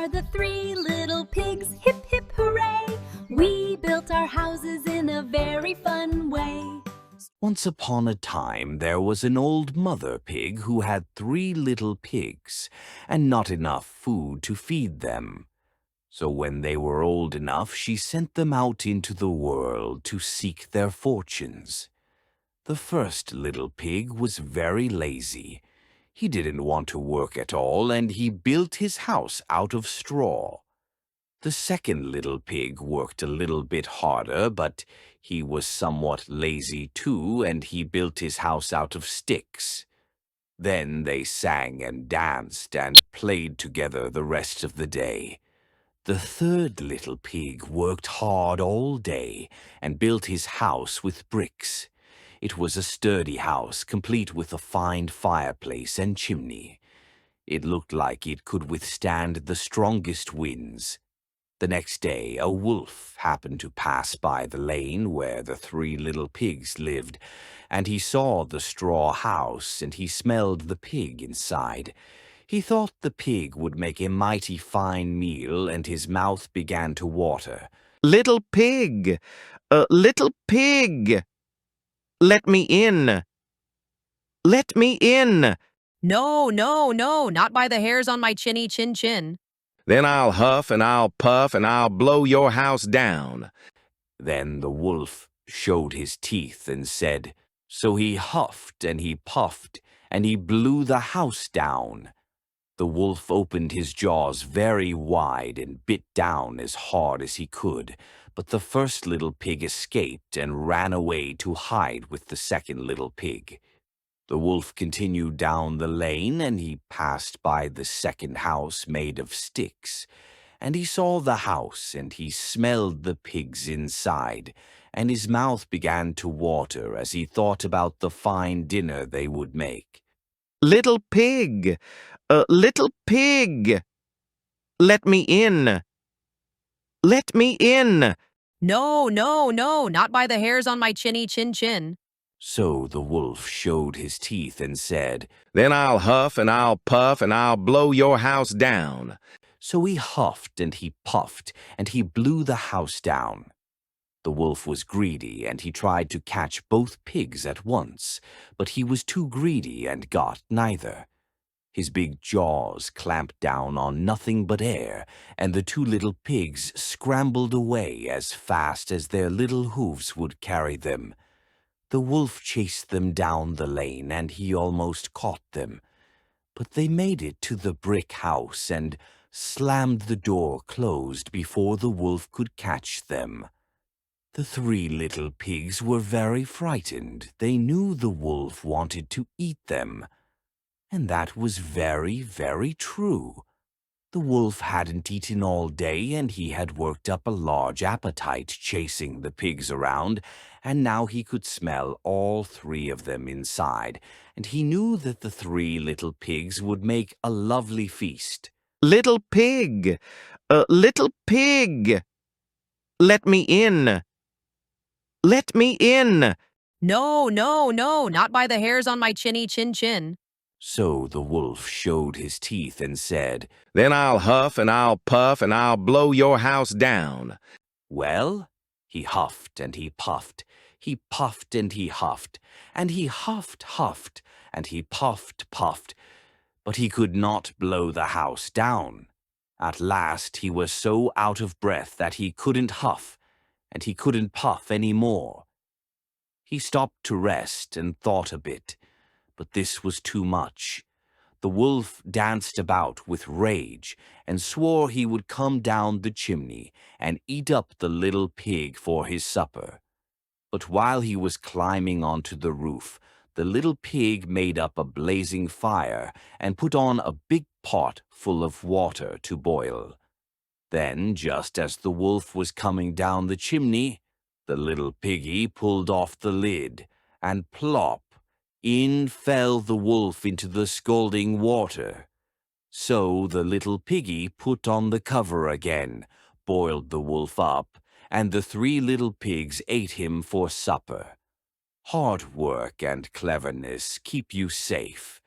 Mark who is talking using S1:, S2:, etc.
S1: are the three little pigs, hip hip hooray! We built our houses in a very fun way.
S2: Once upon a time, there was an old mother pig who had 3 little pigs, and not enough food to feed them. So when they were old enough, she sent them out into the world to seek their fortunes. The first little pig was very lazy. He didn't want to work at all, and he built his house out of straw. The second little pig worked a little bit harder, but he was somewhat lazy too, and he built his house out of sticks. Then they sang and danced and played together the rest of the day. The third little pig worked hard all day and built his house with bricks. It was a sturdy house, complete with a fine fireplace and chimney. It looked like it could withstand the strongest winds. The next day, a wolf happened to pass by the lane where the 3 little pigs lived, and he saw the straw house, and he smelled the pig inside. He thought the pig would make a mighty fine meal, and his mouth began to water.
S3: Little pig! Little pig! Let me in! Let me in!
S4: No, no, no, not by the hairs on my chinny chin chin.
S3: Then I'll huff and I'll puff and I'll blow your house down.
S2: Then the wolf showed his teeth and said, so he huffed and he puffed, and he blew the house down. The wolf opened his jaws very wide and bit down as hard as he could, but the first little pig escaped and ran away to hide with the second little pig. The wolf continued down the lane, and he passed by the second house made of sticks. And he saw the house, and he smelled the pigs inside, and his mouth began to water as he thought about the fine dinner they would make.
S3: Little pig! Little pig! Let me in! Let me in!
S4: No, no, no, not by the hairs on my chinny chin chin.
S2: So the wolf showed his teeth and said,
S3: Then I'll huff and I'll puff and I'll blow your house down.
S2: So he huffed and he puffed, and he blew the house down. The wolf was greedy, and he tried to catch both pigs at once, but he was too greedy and got neither. His big jaws clamped down on nothing but air, and the 2 little pigs scrambled away as fast as their little hooves would carry them. The wolf chased them down the lane, and he almost caught them. But they made it to the brick house and slammed the door closed before the wolf could catch them. The 3 little pigs were very frightened. They knew the wolf wanted to eat them. And that was very, very true. The wolf hadn't eaten all day, and he had worked up a large appetite chasing the pigs around, and now he could smell all 3 of them inside, and he knew that the 3 little pigs would make a lovely feast.
S3: Little pig! Little pig! Let me in! Let me in!
S4: No, no, no, not by the hairs on my chinny chin chin.
S2: So the wolf showed his teeth and said,
S3: Then I'll huff and I'll puff and I'll blow your house down.
S2: Well, he huffed and he puffed, he puffed and he huffed, and he huffed, and he puffed, but he could not blow the house down. At last he was so out of breath that he couldn't huff, and he couldn't puff any more. He stopped to rest and thought a bit, but this was too much. The wolf danced about with rage and swore he would come down the chimney and eat up the little pig for his supper. But while he was climbing onto the roof, the little pig made up a blazing fire and put on a big pot full of water to boil. Then, just as the wolf was coming down the chimney, the little piggy pulled off the lid, and plop, in fell the wolf into the scalding water. So the little piggy put on the cover again, boiled the wolf up, and the 3 little pigs ate him for supper. Hard work and cleverness keep you safe.